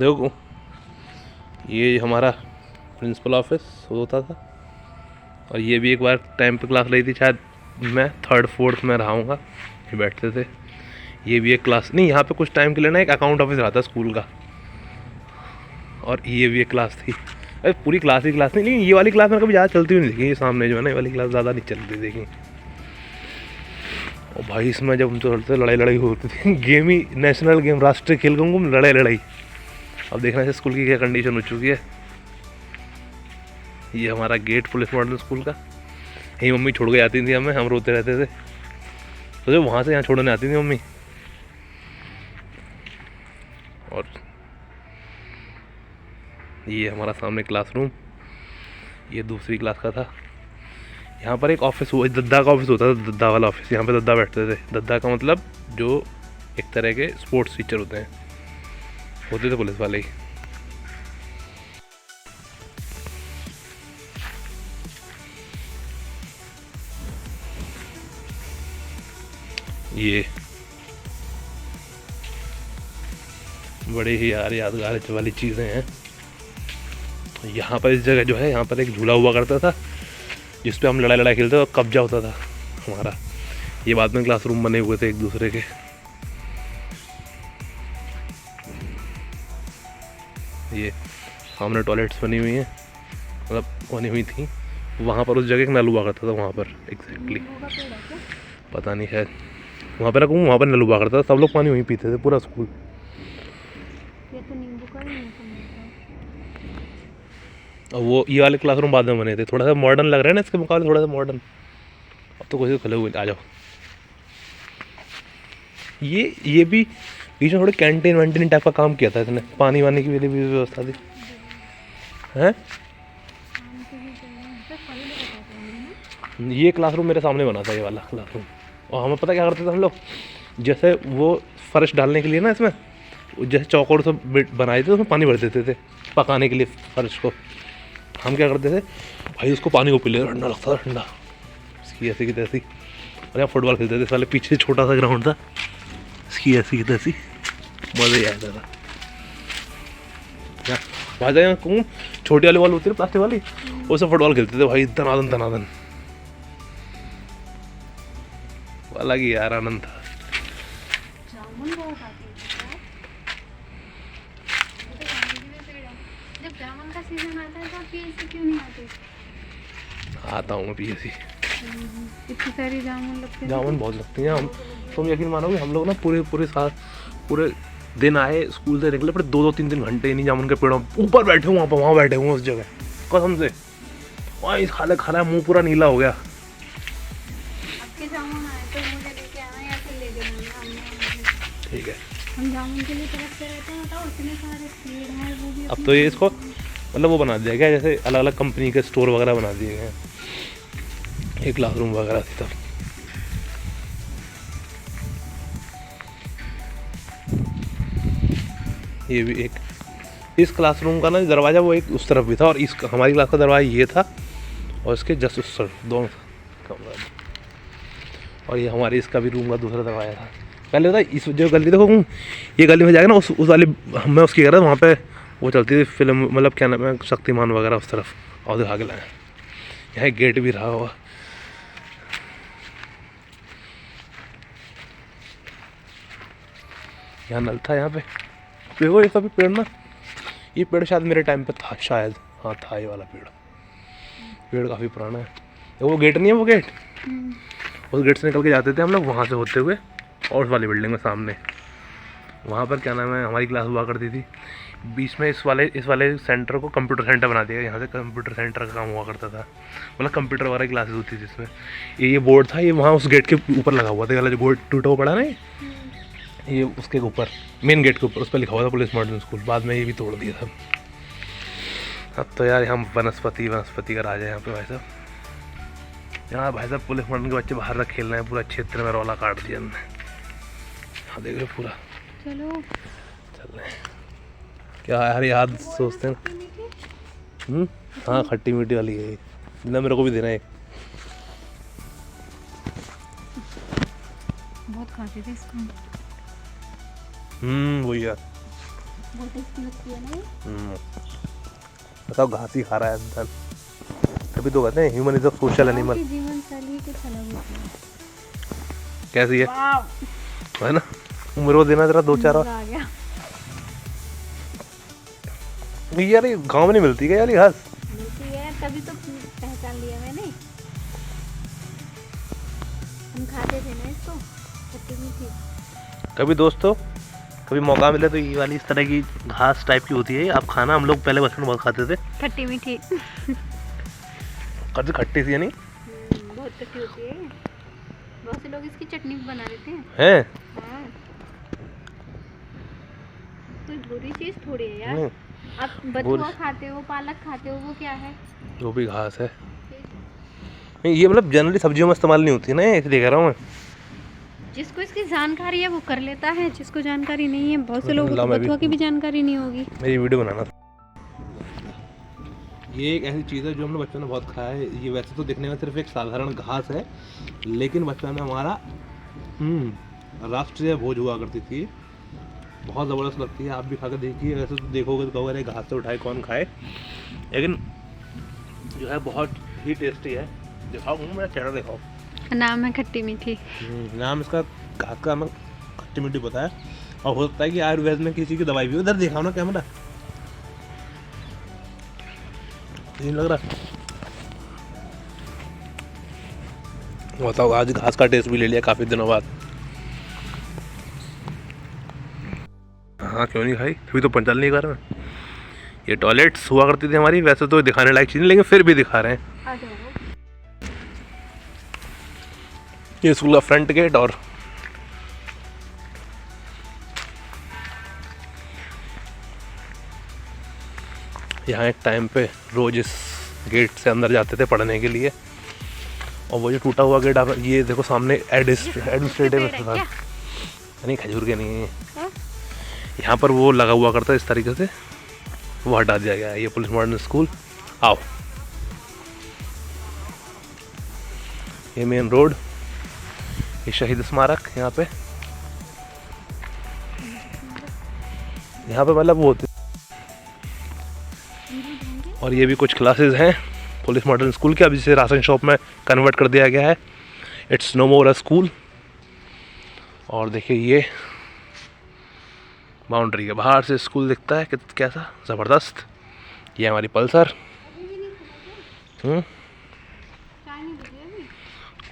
देखो ये हमारा प्रिंसिपल ऑफिस होता था, और ये भी एक बार टाइम पे क्लास ली थी, शायद मैं 3rd 4th में रहा, ये बैठते थे। ये भी एक क्लास नहीं, यहाँ पे कुछ टाइम के लिए ना एक अकाउंट ऑफिस रहा था स्कूल का, और ये भी एक क्लास थी। अरे पूरी क्लास ही क्लास नहीं, ये वाली क्लास में कभी ज़्यादा चलती हुई नहीं देखी, ये सामने जो है ना ये वाली क्लास ज़्यादा नहीं चलती देखी। और भाई इसमें जब हम चलते लड़ाई लड़ाई होती थी, गेम ही नेशनल गेम राष्ट्रीय खेल को लड़ाई लड़ाई। अब देखना है स्कूल की क्या कंडीशन हो चुकी है। ये हमारा गेट पुलिस मॉडल स्कूल का, यही मम्मी छोड़ के जाती थी हमें, हम रोते रहते थे तो जब वहाँ से यहाँ छोड़ने आती थी मम्मी। और ये हमारा सामने क्लासरूम, ये दूसरी क्लास का था। यहाँ पर एक ऑफिस हुआ, दद्दा का ऑफिस होता था, दद्दा वाला ऑफिस, यहाँ पे दद्दा बैठते थे। दद्दा का मतलब जो एक तरह के स्पोर्ट्स टीचर होते थे पुलिस वाले ही। ये बड़े ही यार यादगार वाली चीज़ें हैं। यहाँ पर इस जगह जो है, यहाँ पर एक झूला हुआ करता था जिस पे हम लड़ाई खेलते थे और कब्जा होता था हमारा। ये बाद में क्लासरूम बने हुए थे एक दूसरे के। ये सामने टॉयलेट्स बनी हुई हैं, मतलब बनी हुई थी। वहाँ पर उस जगह एक नल हुआ करता था, वहाँ पर एग्जैक्टली पता नहीं है, वहाँ पर वहाँ पर नल हुआ करता था, सब लोग पानी वहीं पीते थे पूरा स्कूल। ये तो नींबू का ही है। और वो ये वाले क्लासरूम बाद में बने थे, थोड़ा सा मॉडर्न लग रहा है ना इसके मुकाबले, थोड़ा सा मॉडर्न। अब तो कोई खुले हुए, आ जाओ। ये भी बीच में थोड़ी कैंटीन वैंटीन टाइप का काम किया था इसने, पानी वानी की भी व्यवस्था थी हैं। ये क्लासरूम मेरे सामने बना था, ये वाला क्लासरूम। और हमें पता क्या करते थे हम लोग, जैसे वो फर्श डालने के लिए ना इसमें जैसे चौकोर से बनाए थे, उसमें पानी भर देते थे पकाने के लिए फर्श को। हम क्या करते थे भाई, उसको पानी को पी ले, ठंडा लगता था, ठंडा इसकी ऐसी की तैसी। और यहाँ फुटबॉल खेलते थे, साले पीछे छोटा सा ग्राउंड था, इसकी ऐसी की तैसी, मज़ा ही आता था। वहाँ जाए कहूँ छोटी वाली बॉल होती है प्लास्टिक वाली, उससे फुटबॉल खेलते थे भाई, दनादन दनादन, अलग ही यार आनंद था। जब जामुन का सीजन आता है तो पीएससी क्यों नहीं आते? आता हूँ मैं पीएससी। इतनी सारी जामुन लगती है। जामुन बहुत लगती हैं। हम तुम यकीन मानोगे, हम लोग ना पूरे साल पूरे दिन आए स्कूल से निकले, पर 2-3 घंटे नहीं जामुन के पेड़ों ऊपर बैठे हुए, वहाँ बैठे हुए उस जगह, कसम से वहाँ खाला मुँह पूरा नीला हो गया। आपके जामुन आए तो मुझे लेके आना या फिर ले देना। ठीक है, हम जामुन के लिए तरफते रहते हैं, बताओ इतने सारे पेड़ हैं वो भी। अब तो ये इसको मतलब वो बना दिया गया, जैसे अलग अलग कंपनी के स्टोर वगैरह बना दिए गए हैं। एक क्लासरूम वगैरह थी तब। ये भी एक इस क्लासरूम का ना दरवाज़ा वो एक उस तरफ भी था, और इस हमारी क्लास का दरवाज़ा ये था, और इसके जस्ट उस तरफ दोनों कमरा। और ये हमारे इसका भी रूम का दूसरा दरवाज़ा था। पहले होता इस जो गली देखो, ये गली में जाएगा ना, उस वाली मैं उसकी कह रहा था, वहाँ पे वो चलती थी फिल्म, मतलब क्या नाम है, शक्तिमान वगैरह उस तरफ, और दिखा के लाए। यहाँ गेट भी रहा हुआ। यहाँ नल था, यहाँ पे देखो ये सभी पेड़ ना, ये पेड़ शायद मेरे टाइम पे था शायद, हाँ था ये वाला पेड़ काफ़ी पुराना है। वो गेट नहीं है, वो गेट, उस गेट से निकल के जाते थे हम लोग वहाँ से होते हुए, और उस वाली बिल्डिंग में सामने, वहाँ पर क्या नाम है हमारी क्लास हुआ करती थी। बीच में इस वाले सेंटर को कंप्यूटर सेंटर बना दिया, यहाँ से कंप्यूटर सेंटर का काम हुआ करता था, मतलब कंप्यूटर वगैरह क्लासेस होती थी जिसमें। ये बोर्ड था, ये वहाँ उस गेट के ऊपर लगा हुआ था, वाला जो बोर्ड टूटा हुआ पड़ा ना, ये उसके ऊपर मेन गेट के ऊपर उस पर लिखा हुआ था पुलिस मॉडर्न स्कूल। बाद में ये भी तोड़ दिया था। अब तो यार हम वनस्पति का राजा है यहाँ पे भाई साहब। यहाँ भाई साहब पुलिस मॉडर्न के बच्चे बाहर तक खेल रहे हैं, पूरा क्षेत्र में रौला काट दिया हमने। हाँ देख रहे पूरा, चलो चल रहे हैं क्या यार, याद सोचते हैं। हाँ खट्टी मीठी वाली है, ना मेरे को भी देना है। बहुत खाते थे इसको। वही यार, बहुत टेस्टी लगती है ना ये। बताओ, घास ही खा रहा है इंसान। तभी तो कहते हैं human is a social animal. गाँव की जीवन शैली कुछ अलग होती है। कैसी है? वाव, है ना? मेरे को देना जरा 2-4 और। मजा आ गया। ये यार ये गाँव में नहीं मिलती क्या यार ये घास? मिलती है तभी तो पहचान लिया मैंने। हम खाते थे ना इसको, खट्टी मीठी। कभी दोस्तों, कभी मौका मिले तो ये वाली इस तरह की घास टाइप की होती है, आप खाना। हम लोग पहले बचपन में बहुत खाते थे। खट्टी मीठी। कभी खट्टी सी, नहीं? बहुत खट्टी होती है। बहुत से लोग इसकी चटनी भी बना लेते हैं। हैं? हाँ, कोई बुरी चीज थोड़ी है यार। नहीं, आप बथुआ बुरी- खाते हो, पालक खाते हो, वो क्या है? जो भी घास है। नहीं, ये मतलब जनरली सब्जियों में इस्तेमाल नहीं होती ना, ये इसलिए कह रहा हूँ मैं। जिसको इसकी जानकारी है वो कर लेता है, जिसको जानकारी नहीं है, बहुत से लोगों को लाओ, मैं भी- बथुआ की भी जानकारी नहीं होगी। मेरी वीडियो बनाना। ये एक ऐसी चीज़ है जो हमने बचपन में बहुत खाया है। ये वैसे तो दिखने में सिर्फ एक साधारण घास है, लेकिन बचपन में हमारा राष्ट्रीय भोज हुआ करती थी। बहुत ज़बरदस्त लगती है, आप भी खा कर देखिए। वैसे तो देखोगे तो कहोगे घास से उठाए कौन खाए, लेकिन जो है बहुत ही टेस्टी है। दिखाओ मेरा चेहरा दिखाओ। नाम है खट्टी मीठी। नाम इसका घास का हमें खट्टी मीठी पता है, और हो सकता है कि आयुर्वेद में किसी की दवाई भी। उधर दिखाओ ना कैमरा, नहीं लग रहा। बताओ, आज घास का टेस्ट भी ले लिया काफ़ी दिनों बाद। हाँ, क्यों नहीं खाई? अभी तो पंचल नहीं कर रहा। ये टॉयलेट्स हुआ करती थी हमारी, वैसे तो दिखाने लायक चीज़ नहीं, लेकिन फिर भी दिखा रहे हैं। आ जाओ। ये स्कूल का फ्रंट गेट, और यहाँ एक टाइम पे रोज इस गेट से अंदर जाते थे पढ़ने के लिए। और वो जो टूटा हुआ गेट, आप ये देखो सामने एडमिनिस्ट्रेटिव अस्पताल, नहीं खजूर के नहीं है, हाँ? यहाँ पर वो लगा हुआ करता है इस तरीके से, वो हटा दिया गया है। ये पुलिस मॉडर्न स्कूल। आओ, ये मेन रोड, ये शहीद स्मारक। यहाँ पे मतलब वो होते। और ये भी कुछ क्लासेस हैं पुलिस मॉडर्न स्कूल के, अब जिसे राशन शॉप में कन्वर्ट कर दिया गया है। It's no more a school. और देखिए ये बाउंड्री के बाहर से स्कूल दिखता है, कैसा ज़बरदस्त। ये हमारी पल्सर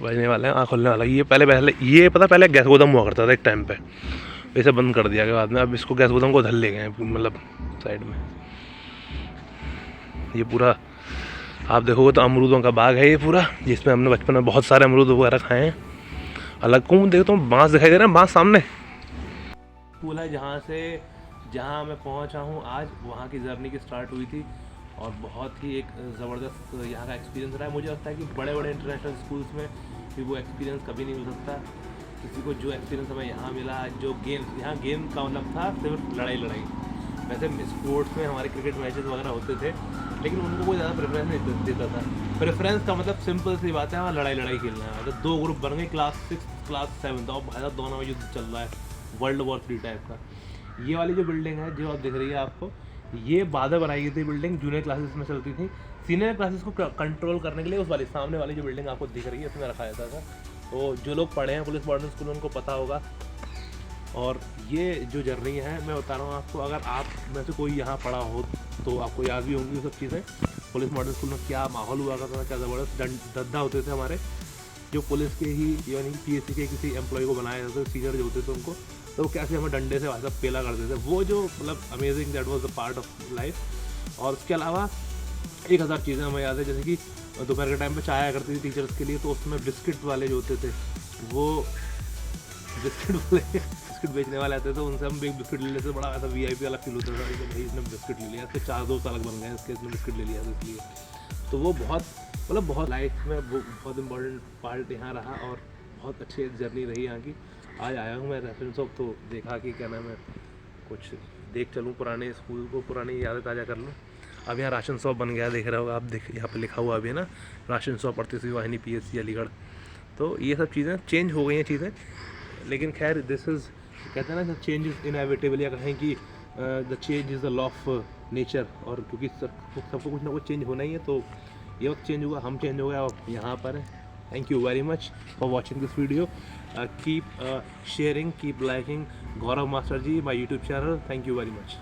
बजने वाला है, खुलने वाला। ये पहले गैस गोदाम हुआ करता था एक टाइम पे, इसे बंद कर दिया गया बाद में। अब इसको गैस गोदाम को धल ले गए, मतलब साइड में। ये पूरा आप देखोगे तो अमरूदों का बाग है ये पूरा, जिसमें हमने बचपन में बहुत सारे अमरूद वगैरह खाए हैं। अलग को देखो तो बांस दिखाई दे रहा है, बांस सामने। स्कूल है जहाँ मैं पहुँचा हूँ आज, वहाँ की जर्नी की स्टार्ट हुई थी। और बहुत ही एक ज़बरदस्त यहाँ का एक्सपीरियंस रहा है। मुझे लगता है कि बड़े बड़े इंटरनेशनल स्कूल्स में भी वो एक्सपीरियंस कभी नहीं मिल सकता किसी को, जो एक्सपीरियंस हमें यहाँ मिला। जो यहाँ गेम का मतलब था सिर्फ लड़ाई। वैसे स्पोर्ट्स में हमारे क्रिकेट मैचेस वगैरह होते थे, लेकिन उनको कोई ज़्यादा प्रेफरेंस नहीं देता था। प्रेफरेंस का मतलब सिंपल सी बात है, वहाँ लड़ाई खेलना है। मतलब 2 ग्रुप बन गए, क्लास 6 क्लास 7, और भाई साहब दोनों में युद्ध चल रहा है, वर्ल्ड वॉर 3 टाइप का। ये वाली जो बिल्डिंग है जो आप दिख रही है आपको, ये बाद में बनाई गई थी बिल्डिंग, जूनियर क्लासेस में चलती थी। सीनियर क्लासेस को कंट्रोल करने के लिए उस वाली सामने वाली जो बिल्डिंग आपको दिख रही है उसमें रखा जाता था। तो जो लोग पढ़े हैं पुलिस मॉडर्न स्कूल उनको पता होगा। और ये जो जर्नी है मैं बता रहा हूँ आपको, अगर आप में से कोई यहाँ पढ़ा हो तो आपको याद भी होंगी वो सब चीज़ें। पुलिस मॉडर्न स्कूल में क्या माहौल हुआ करता था, क्या ज़बरदस्त दद्दा होते थे हमारे, जो पुलिस के ही यानी PSC के किसी एम्प्लॉय को बनाया जाता था, सीनियर जो होते थे उनको, तो वो कैसे हमें डंडे से भाई साहब पेला करते थे। वो जो मतलब amazing, that was the part of life. और उसके अलावा 1000 चीज़ें हमें याद है, जैसे कि दोपहर के टाइम पे चाय आया करती थी टीचर्स के लिए, तो उसमें बिस्किट वाले जो होते थे, वो बिस्किट बेचने वाले आते थे, उनसे हम एक बिस्किट ले लेते थे। बड़ा ऐसा VIP वाला फील होता था कि भाई इसने बिस्किट ले लिया, इसके 4 दोस्त अलग बन गए, इसके इसने बिस्किट ले लिया, तो इसलिए। तो वो बहुत लाइफ में बहुत इंपॉर्टेंट पार्ट यहाँ रहा, और बहुत अच्छी जर्नी रही यहाँ की। आज आया हूँ मैं राशन शॉप, तो देखा कि क्या नाम है, कुछ देख चलूँ पुराने स्कूल को, पुरानी यादें ताज़ा कर लूँ। अब यहाँ राशन शॉप बन गया, देख रहे होगा आप, देख यहाँ पे लिखा हुआ अभी है ना, राशन शॉप पढ़ती वाहिनी PSC अलीगढ़। तो ये सब चीज़ें चेंज हो गई हैं चीज़ें, लेकिन खैर दिस इज़, कहते हैं ना चेंज इज़ इनएविटेबल, या कहें कि the change is the law of nature, और क्योंकि सबको कुछ ना कुछ चेंज होना ही है, तो ये वक्त चेंज हुआ, हम चेंज हो गए और यहाँ पर है। Thank you very much for watching this video. Keep sharing, keep liking Gaurav master ji, my YouTube channel. Thank you very much.